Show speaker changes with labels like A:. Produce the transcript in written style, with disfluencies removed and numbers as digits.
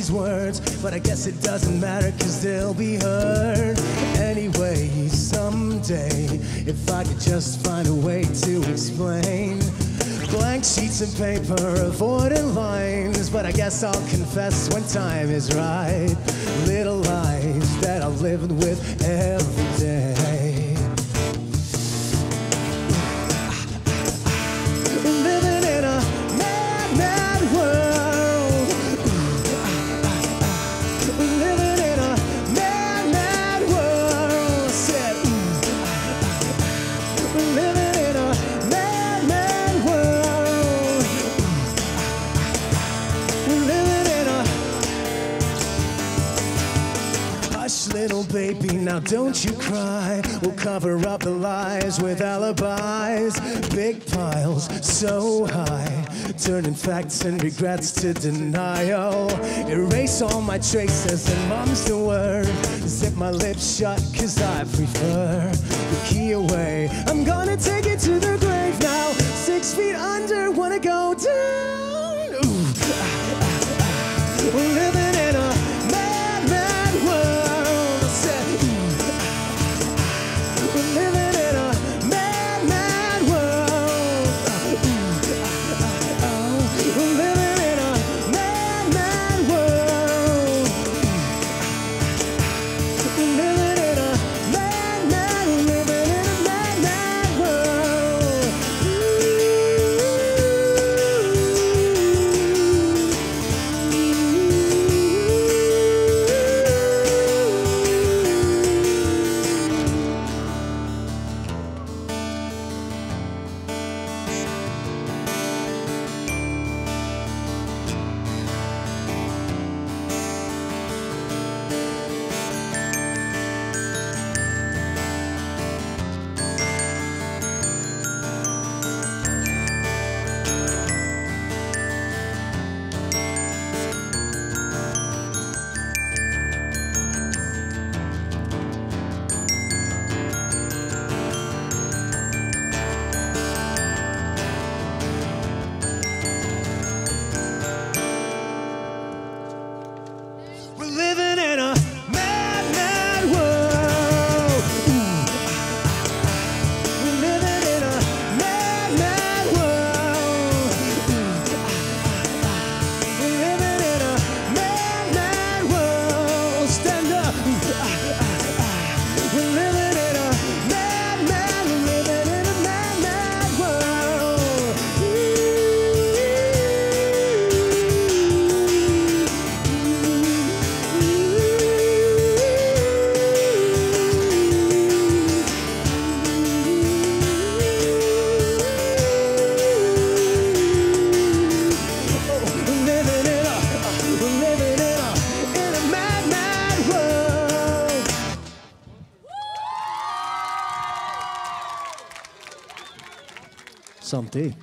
A: these words, but I guess it doesn't matter, 'cause they'll be heard anyway. Someday, if I could just find a way to explain. Blank sheets of paper, avoiding lines, but I guess I'll confess when time is right. Little lies that I've lived with every day. Living in a mad, mad world. Living in a mad, mad world. Said, living in a mad, mad world. Living in a hush, little baby, now don't you cry. We'll cover up the lies with alibis. Big piles so high, turning facts and regrets to denial. Erase all my traces and mum's the word. Zip my lips shut, 'cause I prefer the key away. I'm gonna take it to the grave now. 6 feet under, wanna go down. We're living in a mad, mad world. I said, we're living in a mad, mad world. We're living in a mad, mad world. We're living in a mad, mad, living in a mad, mad world. We're living in a mad, mad world. We're living in a mad, mad world. We're living in a mad, mad world. Stand up. We're living in a mad, mad, living in a mad, mad world. Something.